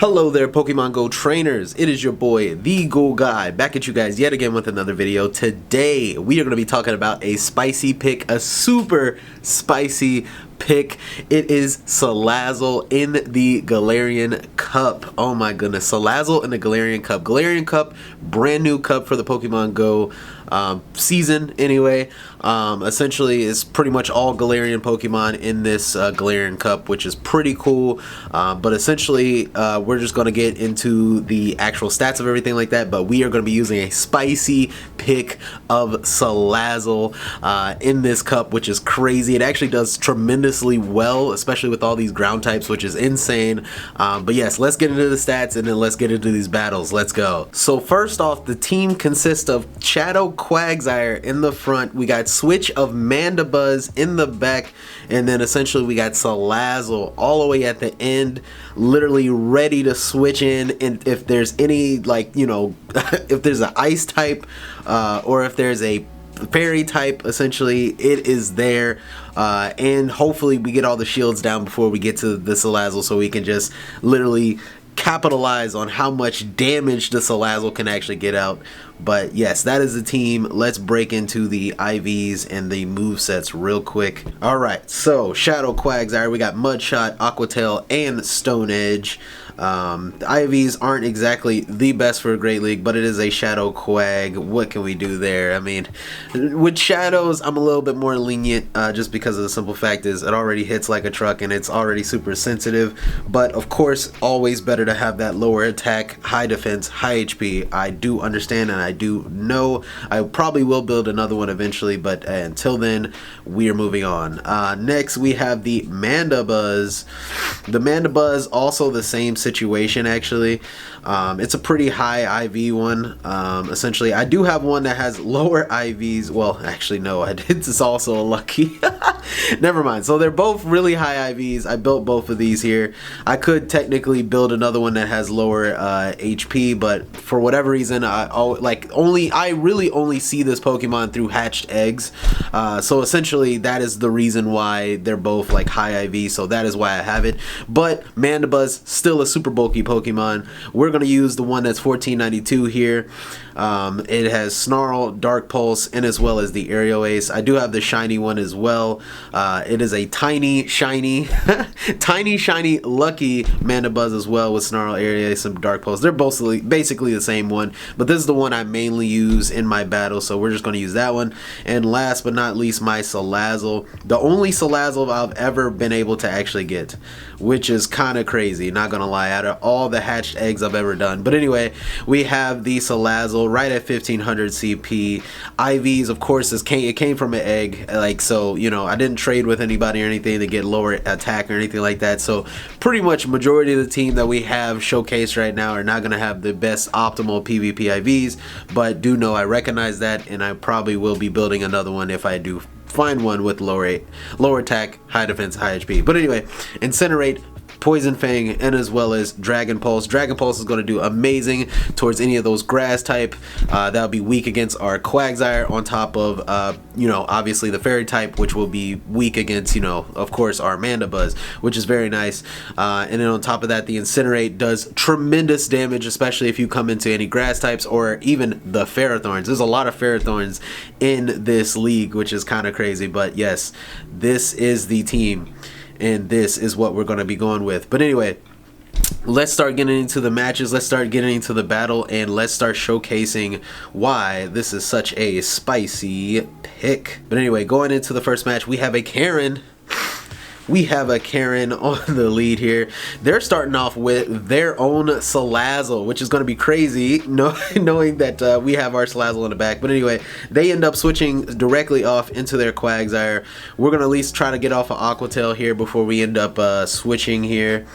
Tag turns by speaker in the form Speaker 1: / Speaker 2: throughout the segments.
Speaker 1: Hello there, Pokemon Go trainers. It is your boy, TheGoulGuy, back at you guys yet again with another video. Today, we are going to be talking about a spicy pick, a super spicy pick. It is Salazzle in the Galarian Cup. Oh my goodness, Salazzle in the Galarian Cup. Galarian Cup, brand new cup for the Pokemon Go season anyway. Essentially, it's pretty much all Galarian Pokemon in this Galarian Cup, which is pretty cool. But essentially, we're just going to get into the actual stats of everything like that. But we are going to be using a spicy pick of Salazzle in this cup, which is crazy. It actually does tremendously well, especially with all these ground types, which is insane. But yes, let's get into the stats and then let's get into these battles. Let's go. So first off, the team consists of Shadow Quagsire in the front. We got Switch of Mandibuzz in the back, and then essentially we got Salazzle all the way at the end, literally ready to switch in. And if there's any, like, you know, if there's an ice type or if there's a fairy type, essentially it is there. And hopefully we get all the shields down before we get to the Salazzle, so we can just literally capitalize on how much damage the Salazzle can actually get out. But yes, that is the team. Let's break into the IVs and the movesets real quick. Alright, so Shadow Quagsire, we got Mud Shot, Aqua Tail, and Stone Edge. The IVs aren't exactly the best for a Great League, but it is a Shadow Quag. What can we do there? I mean, with Shadows, I'm a little bit more lenient just because of the simple fact is it already hits like a truck and it's already super sensitive. But of course, always better to have that lower attack, high defense, high HP. I do understand and I do know. I probably will build another one eventually, but until then, we are moving on. Next, we have the Mandibuzz. The Mandibuzz, also the same situation actually. It's a pretty high IV one. Essentially, I do have one that has lower IVs. Well, actually no, it's also a lucky. Never mind. So they're both really high IVs. I built both of these here. I could technically build another one that has lower HP, but for whatever reason, I really only see this Pokemon through hatched eggs. So essentially, that is the reason why they're both like high IV. So that is why I have it. But Mandibuzz, still a super bulky Pokemon. We're going to use the one that's 1492 here. It has Snarl, Dark Pulse, and as well as the Aerial Ace. I do have the shiny one as well. It is a tiny, shiny, tiny, shiny, lucky Mandibuzz as well with Snarl, Aerial Ace, and Dark Pulse. They're both basically the same one, but this is the one I mainly use in my battle, so we're just going to use that one. And last but not least, my Salazzle. The only Salazzle I've ever been able to actually get, which is kind of crazy, not going to lie, out of all the hatched eggs I've ever done. But anyway, we have the Salazzle right at 1500 CP. IVs, of course, it came from an egg, like, so, you know, I didn't trade with anybody or anything to get lower attack or anything like that. So pretty much majority of the team that we have showcased right now are not going to have the best optimal PvP IVs, but do know I recognize that, and I probably will be building another one if I do find one with lower attack, high defense, high HP. But anyway, Incinerate, Poison Fang, and as well as Dragon Pulse. Dragon Pulse is going to do amazing towards any of those grass type. That'll be weak against our Quagsire, on top of, you know, obviously the Fairy type, which will be weak against, you know, of course, our Mandibuzz, which is very nice. And then on top of that, the Incinerate does tremendous damage, especially if you come into any grass types or even the Ferrothorns. There's a lot of Ferrothorns in this league, which is kind of crazy. But yes, this is the team, and this is what we're going to be going with. But anyway, let's start getting into the matches, let's start getting into the battle, and let's start showcasing why this is such a spicy pick. But anyway, going into the first match, we have a Karen. We have a Karen on the lead here. They're starting off with their own Salazzle, which is going to be crazy, knowing that we have our Salazzle in the back. But anyway, they end up switching directly off into their Quagsire. We're going to at least try to get off of Aqua Tail here before we end up switching here.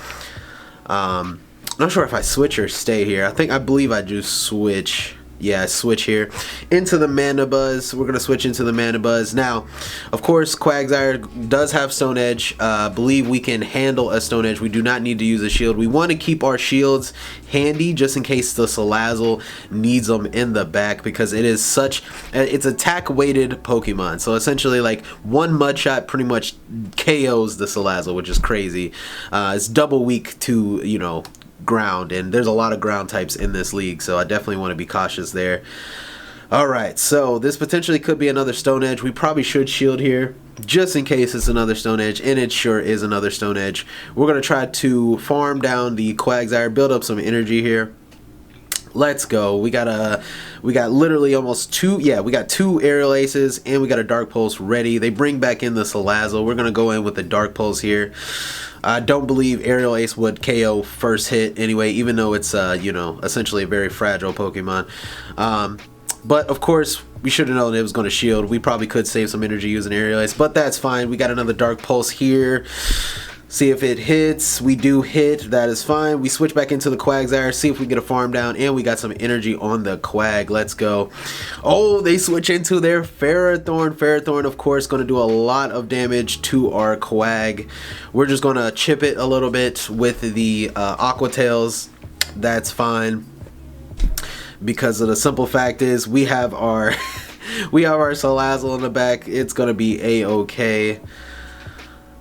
Speaker 1: I'm not sure if I switch or stay here. I believe I do switch. Yeah, switch here into the Mandibuzz. We're gonna switch into the Mandibuzz now. Of course, Quagsire does have Stone Edge. Believe we can handle a Stone Edge. We do not need to use a shield. We want to keep our shields handy just in case the Salazzle needs them in the back, because it is such it's attack weighted Pokemon. So essentially, like, one mud shot pretty much KOs the Salazzle, which is crazy. It's double weak to, you know, ground, and there's a lot of ground types in this league, so I definitely want to be cautious there. Alright, so this potentially could be another Stone Edge. We probably should shield here, just in case it's another Stone Edge, and it sure is another Stone Edge. We're going to try to farm down the Quagsire, build up some energy here. Let's go. We got literally almost two, yeah, we got 2 Aerial Aces, and we got a Dark Pulse ready. They bring back in the Salazzle. We're going to go in with the Dark Pulse here. I don't believe Aerial Ace would KO first hit anyway, even though it's, you know, essentially a very fragile Pokemon. But of course, we should have known it was going to shield. We probably could save some energy using Aerial Ace, but that's fine. We got another Dark Pulse here. See if it hits. We do hit. That is fine. We switch back into the Quagsire. See if we get a farm down, and we got some energy on the Quag. Let's go. Oh, they switch into their Ferrothorn. Ferrothorn, of course, going to do a lot of damage to our Quag. We're just going to chip it a little bit with the Aqua Tails. That's fine. Because of the simple fact is we have our Salazzle in the back. It's gonna be a-okay.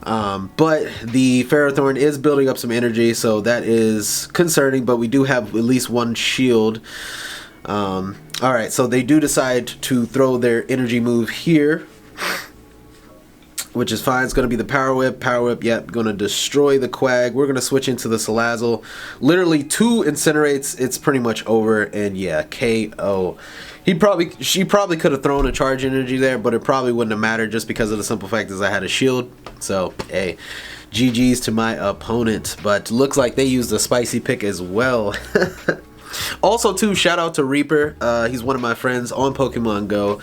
Speaker 1: But the Ferrothorn is building up some energy, so that is concerning, but we do have at least 1 shield. Alright, so they do decide to throw their energy move here, which is fine. It's going to be the Power Whip. Power Whip, yep, going to destroy the Quag. We're going to switch into the Salazzle. Literally 2 incinerates. It's pretty much over, and yeah, KO. She probably could have thrown a charge energy there, but it probably wouldn't have mattered just because of the simple fact is I had a shield. So, hey, GG's to my opponent. But looks like they used a spicy pick as well. Also, too, shout out to Reaper. He's one of my friends on Pokemon Go.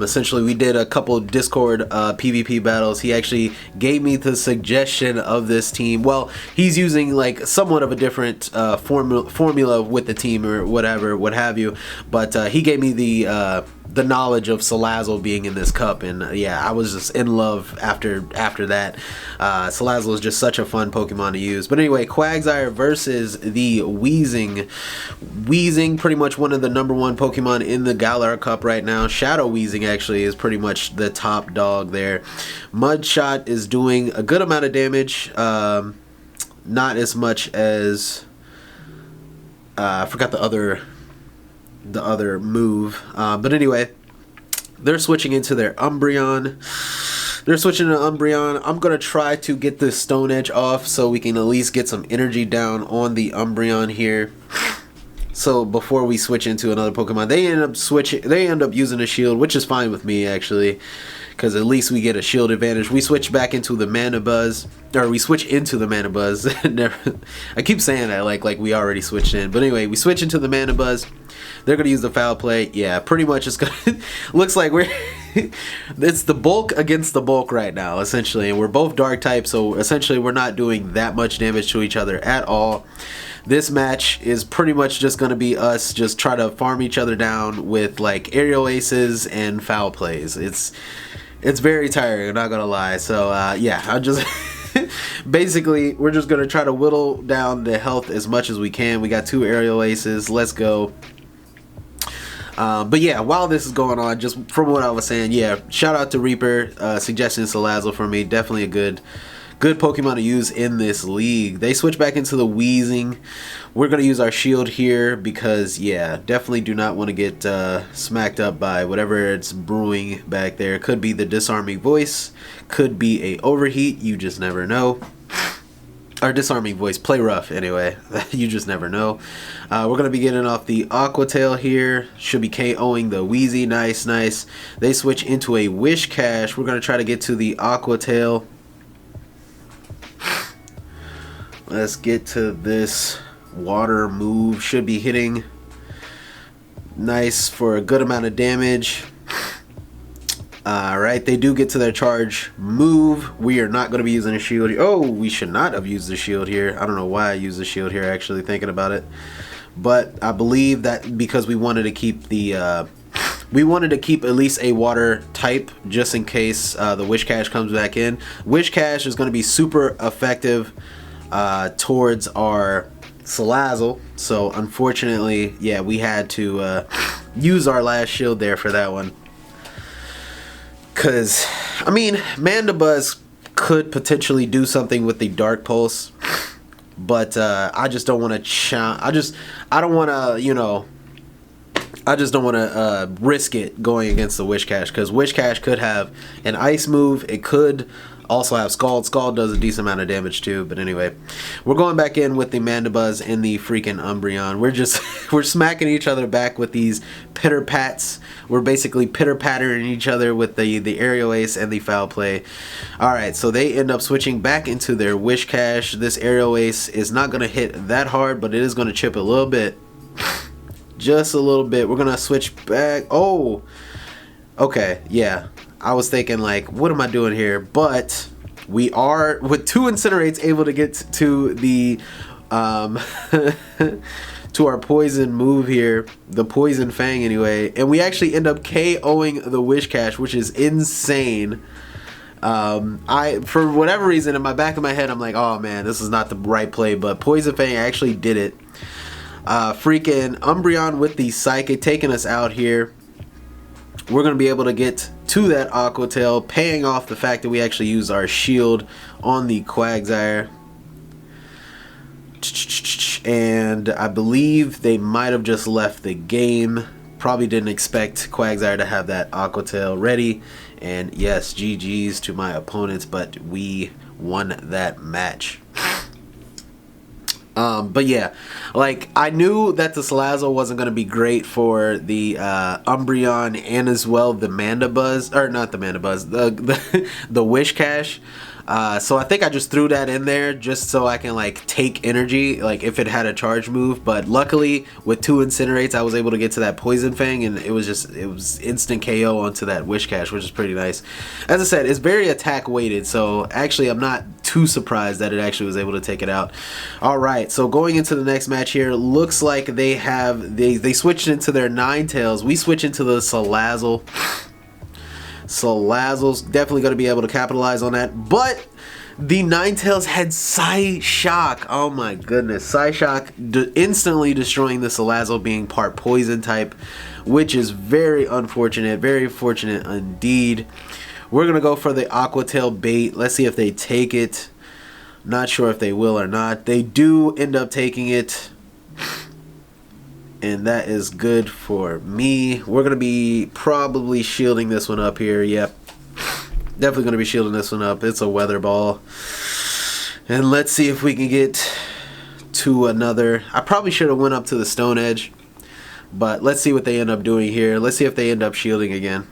Speaker 1: Essentially, we did a couple Discord PvP battles. He actually gave me the suggestion of this team. Well, he's using like somewhat of a different formula with the team or whatever, what have you. But he gave me the knowledge of Salazzle being in this cup, and yeah, I was just in love after that. Salazzle is just such a fun Pokemon to use. But anyway, Quagsire versus the Weezing. Weezing, pretty much one of the #1 Pokemon in the Galar Cup right now. Shadow Weezing actually is pretty much the top dog there. Mudshot is doing a good amount of damage, not as much as I forgot the other move, but anyway, they're switching into their Umbreon. They're switching to Umbreon. I'm gonna try to get this Stone Edge off so we can at least get some energy down on the Umbreon here. So before we switch into another Pokemon, they end up using a shield, which is fine with me actually, because at least we get a shield advantage. We switch back into the Mana Buzz, or we switch into the Mana Buzz. I keep saying that like we already switched in, but anyway, we switch into the Mana Buzz. They're gonna use the Foul Play. Yeah, pretty much it's gonna looks like we're it's the bulk against the bulk right now, essentially, and we're both dark types, so essentially we're not doing that much damage to each other at all. This match is pretty much just going to be us just try to farm each other down with like Aerial Aces and Foul Plays. It's very tiring, I'm not going to lie. So yeah, I just basically we're just going to try to whittle down the health as much as we can. We got 2 Aerial Aces. Let's go. But yeah, while this is going on, just from what I was saying, yeah, shout out to Reaper suggesting Salazzle for me. Definitely a good Pokemon to use in this league. They switch back into the Weezing. We're going to use our shield here because, yeah, definitely do not want to get smacked up by whatever it's brewing back there. Could be the Disarming Voice. Could be a Overheat. You just never know. Or Disarming Voice. Play rough, anyway. You just never know. We're going to be getting off the Aqua Tail here. Should be KOing the Weezy. Nice, nice. They switch into a Wish Cash. We're going to try to get to the Aqua Tail. Let's get to this water move. Should be hitting nice for a good amount of damage. Alright, they do get to their charge move. We are not going to be using a shield. Oh, we should not have used the shield here. I don't know why I used the shield here, actually, thinking about it. But I believe that because we wanted to keep the we wanted to keep at least a water type just in case the Wish Cash comes back in. Wish Cash is going to be super effective towards our Salazzle, so unfortunately, yeah, we had to use our last shield there for that one. Cause I mean, Mandibuzz could potentially do something with the Dark Pulse, but I just don't want to I don't want to, you know, I just don't want to risk it going against the Wishcash, because Wishcash could have an ice move. It could also have Scald. Scald does a decent amount of damage too. But anyway, we're going back in with the Mandibuzz and the freaking Umbreon. We're smacking each other back with these pitter pats. We're basically pitter pattering each other with the Aerial Ace and the Foul Play. Alright, so they end up switching back into their Wishcash. This Aerial Ace is not going to hit that hard, but it is going to chip a little bit. Just a little bit. We're going to switch back. Oh, okay, yeah. I was thinking, like, what am I doing here? But we are, with 2 Incinerates, able to get to the to our poison move here, the Poison Fang anyway, and we actually end up KOing the Wishcash, which is insane. For whatever reason, in my back of my head, I'm like, oh man, this is not the right play, but Poison Fang actually did it. Freaking Umbreon with the Psychic taking us out here. We're going to be able to get to that Aqua Tail, paying off the fact that we actually used our shield on the Quagsire. And I believe they might have just left the game. Probably didn't expect Quagsire to have that Aqua Tail ready. And yes, GG's to my opponents, but we won that match. But yeah, like, I knew that the Salazzle wasn't going to be great for the Umbreon and as well the Mandibuzz, or not the Mandibuzz, the Wishcash. So I think I just threw that in there just so I can, like, take energy, like, if it had a charge move. But luckily, with 2 Incinerates, I was able to get to that Poison Fang, and it was instant KO onto that Wishcash, which is pretty nice. As I said, it's very attack weighted, so actually I'm not too surprised that it actually was able to take it out. Alright, so going into the next match here, looks like they switched into their Ninetales. We switch into the Salazzle. Salazzle's definitely going to be able to capitalize on that, but the Ninetales had Psyshock. Oh my goodness, Psyshock instantly destroying the Salazzle, being part poison type, which is very unfortunate, very fortunate indeed. We're going to go for the Aqua Tail bait. Let's see if they take it. Not sure if they will or not. They do end up taking it, and that is good for me. We're going to be probably shielding this one up here. Yep. Definitely going to be shielding this one up. It's a Weather Ball. And let's see if we can get to another. I probably should have went up to the Stone Edge, but let's see what they end up doing here. Let's see if they end up shielding again.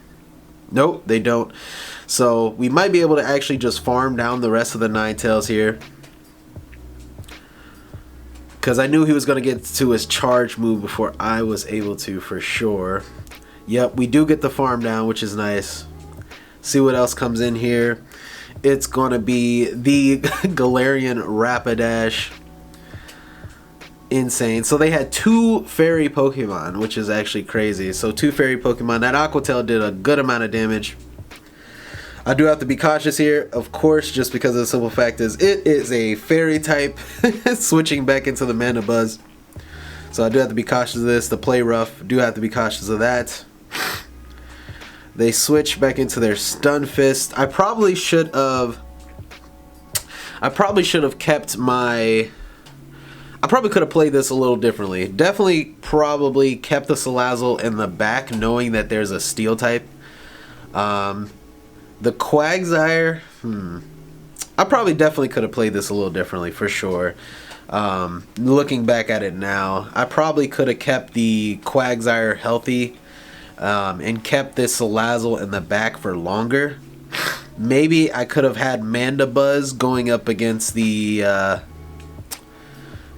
Speaker 1: Nope, they don't. So we might be able to actually just farm down the rest of the Ninetales here, because I knew he was going to get to his charge move before I was able to, for sure. Yep, we do get the farm down, which is nice. See what else comes in here. It's going to be the Galarian Rapidash. Insane. So they had 2 fairy Pokemon, which is actually crazy. So 2 fairy Pokemon. That Aqua Tail did a good amount of damage. I do have to be cautious here, of course, just because of the simple fact is it is a fairy type switching back into the Mandibuzz. So I do have to be cautious of this. The Play Rough, do have to be cautious of that. They switch back into their Stun Fist. I probably should have kept my... I probably could have played this a little differently. Definitely probably kept the Salazzle in the back, knowing that there's a Steel type. The Quagsire, I probably definitely could have played this a little differently, for sure. Looking back at it now, I probably could have kept the Quagsire healthy and kept this Salazzle in the back for longer. Maybe I could have had Mandibuzz going up against the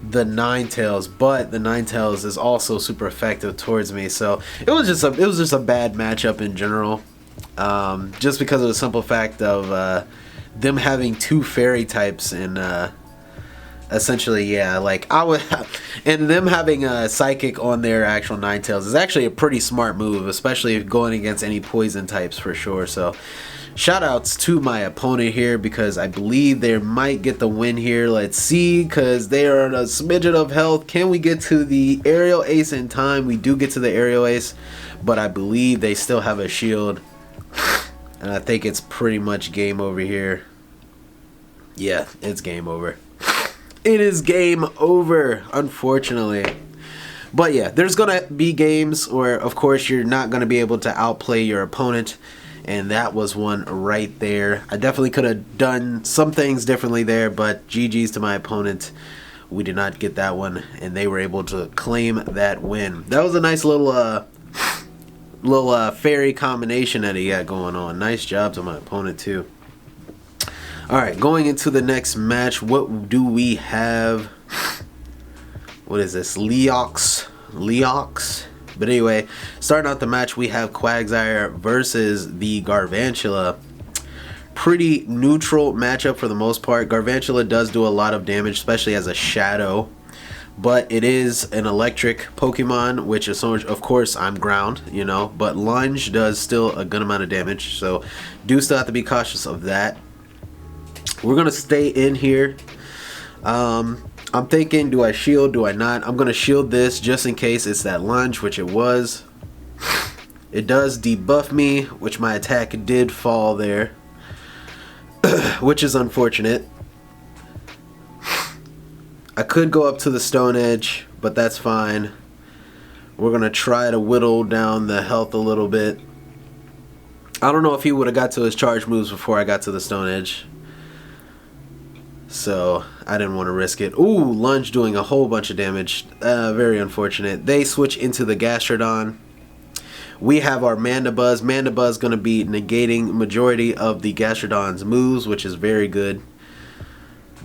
Speaker 1: Ninetales, but the Ninetales is also super effective towards me, so it was just a bad matchup in general. Just because of the simple fact of them having 2 fairy types, and essentially, yeah, like and them having a Psychic on their actual Ninetales is actually a pretty smart move, especially if going against any poison types, for sure. So shout outs to my opponent here, because I believe they might get the win here. Let's see, because they are on a smidgen of health. Can we get to the Aerial Ace in time? We do get to the Aerial Ace, but I believe they still have a shield. And I think it's pretty much game over here. Yeah, it's game over. it is game over, unfortunately. But yeah, there's gonna be games where, of course, you're not gonna be able to outplay your opponent, and that was one right there. I definitely could have done some things differently there, but GG's to my opponent. We did not get that one, and they were able to claim that win. That was a nice little fairy combination that he got going on. Nice job to my opponent too. Alright, going into the next match, what do we have? What is this? Leox. But anyway, starting out the match, we have Quagsire versus the Garvantula. Pretty neutral matchup for the most part. Garvantula does do a lot of damage, especially as a shadow. But it is an electric Pokemon, which is, of course, I'm ground, you know. But Lunge does still a good amount of damage, so do still have to be cautious of that. We're going to stay in here. I'm thinking, do I shield, do I not? I'm going to shield this just in case it's that Lunge, which it was. It does debuff me, which my attack did fall there, which is unfortunate. I could go up to the Stone Edge, but that's fine. We're going to try to whittle down the health a little bit. I don't know if he would have got to his charge moves before I got to the Stone Edge, so I didn't want to risk it. Ooh, Lunge doing a whole bunch of damage. Very unfortunate. They switch into the Gastrodon. We have our Mandibuzz. Mandibuzz going to be negating majority of the Gastrodon's moves, which is very good.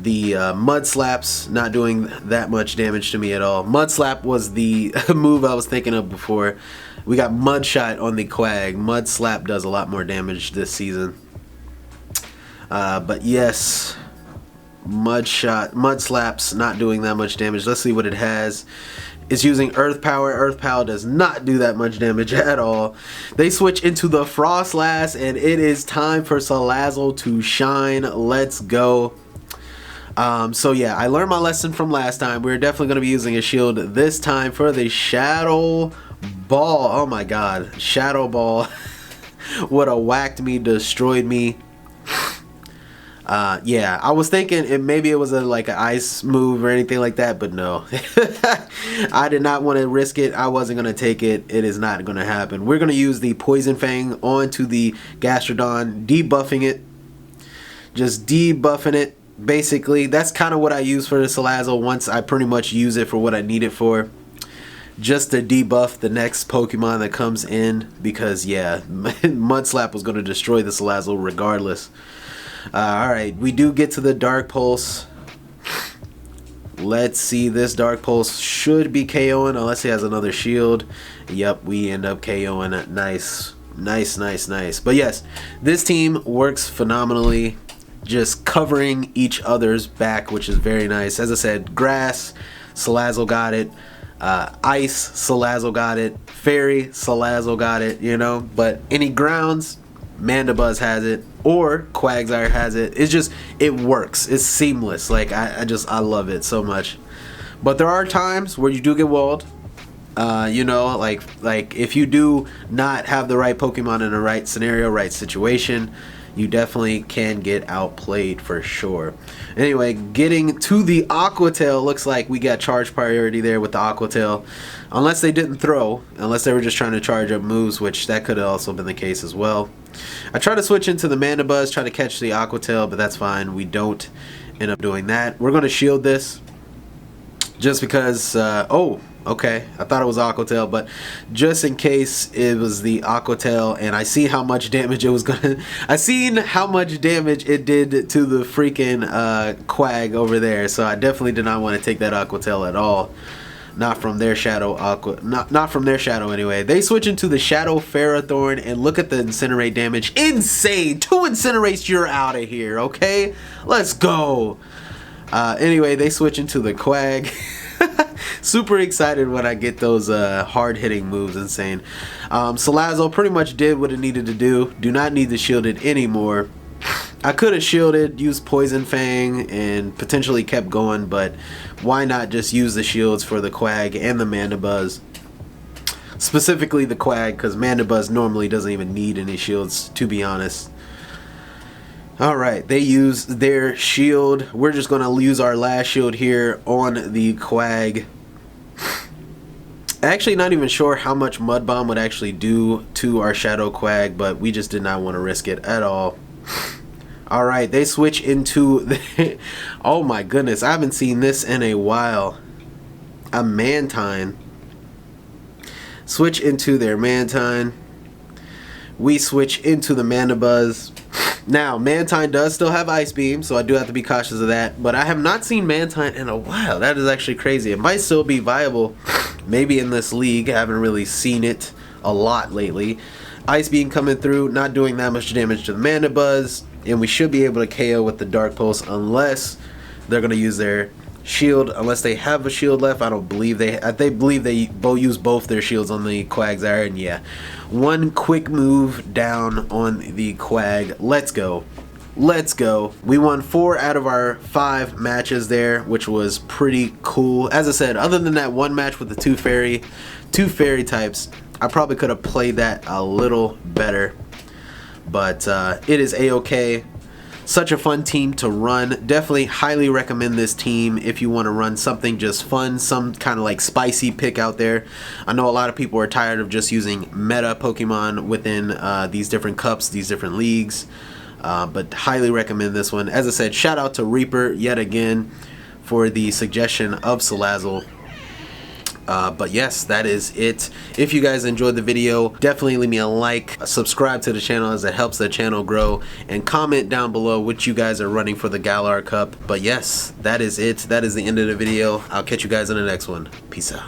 Speaker 1: The Mud Slap's not doing that much damage to me at all. Mud Slap was the move I was thinking of before. We got Mud Shot on the Quag. Mud Slap does a lot more damage this season. But yes, Mud Slap's not doing that much damage. Let's see what it has. It's using Earth Power. Earth Power does not do that much damage at all. They switch into the Frostlass, and it is time for Salazzle to shine. Let's go. So yeah, I learned my lesson from last time. We're definitely going to be using a shield this time for the Shadow Ball. Oh my god, Shadow Ball would have whacked me, destroyed me. Yeah, I was thinking maybe it was like an ice move or anything like that, but no. I did not want to risk it. I wasn't going to take it. It is not going to happen. We're going to use the Poison Fang onto the Gastrodon, debuffing it. Just debuffing it. Basically, that's kind of what I use for the Salazzle once I pretty much use it for what I need it for. Just to debuff the next Pokemon that comes in, because yeah, Mud Slap was going to destroy the Salazzle regardless. Alright, we do get to the Dark Pulse. Let's see, this Dark Pulse should be KOing unless he has another shield. Yep, we end up KOing it. Nice. But yes, this team works phenomenally, just covering each other's back, which is very nice. As I said, Grass, Salazzle got it. Ice, Salazzle got it. Fairy, Salazzle got it, you know. But any grounds, Mandibuzz has it, or Quagsire has it. It's just, it works. It's seamless. Like, I love it so much. But there are times where you do get walled. You know, like if you do not have the right Pokemon in the right scenario, right situation, you definitely can get outplayed for sure. Anyway, getting to the Aqua Tail, looks like we got charge priority there with the Aqua Tail. Unless they didn't throw, unless they were just trying to charge up moves, which that could have also been the case as well. I tried to switch into the Mandibuzz, try to catch the Aqua Tail, but that's fine. We don't end up doing that. We're going to shield this just because, oh, okay, I thought it was Aqua Tail, but just in case it was the Aqua Tail, and I see how much damage it was gonna. I seen how much damage it did to the freaking Quag over there, so I definitely did not want to take that Aqua Tail at all. Not from their Shadow not from their Shadow anyway. They switch into the Shadow Ferrothorn, and look at the Incinerate damage. Insane! 2 Incinerates, you're out of here, okay? Let's go. Anyway, they switch into the Quag. Super excited when I get those hard-hitting moves. Insane. Salazzle pretty much did what it needed to do. Do not need to shield it anymore. I could have shielded, used Poison Fang, and potentially kept going, but why not just use the shields for the Quag and the Mandibuzz? Specifically the Quag, because Mandibuzz normally doesn't even need any shields, to be honest. Alright, they use their shield. We're just going to use our last shield here on the Quag. Actually, not even sure how much Mud Bomb would actually do to our Shadow Quag, but we just did not want to risk it at all. Alright, they switch into the oh my goodness, I haven't seen this in a while. A Mantine. Switch into their Mantine. We switch into the Mandibuzz. Now, Mantine does still have Ice Beam, so I do have to be cautious of that. But I have not seen Mantine in a while. That is actually crazy. It might still be viable, maybe in this league. I haven't really seen it a lot lately. Ice Beam coming through, not doing that much damage to the Mandibuzz. And we should be able to KO with the Dark Pulse unless they're going to use their shield. Unless they have a shield left. I don't believe they believe they both use both their shields on the Quagsire. And yeah, one quick move down on the Quag. Let's go. Let's go. We won 4 out of our 5 matches there, which was pretty cool. As I said, other than that one match with the two fairy types, I probably could have played that a little better. But it is a-okay. Such a fun team to run. Definitely highly recommend this team if you want to run something just fun, some kind of like spicy pick out there. I know a lot of people are tired of just using meta Pokemon within these different cups, these different leagues. But highly recommend this one. As I said, shout out to Reaper yet again for the suggestion of Salazzle. But yes, that is it. If you guys enjoyed the video, definitely leave me a like, subscribe to the channel as it helps the channel grow, and comment down below what you guys are running for the Galar Cup. But yes, that is it. That is the end of the video. I'll catch you guys in the next one. Peace out.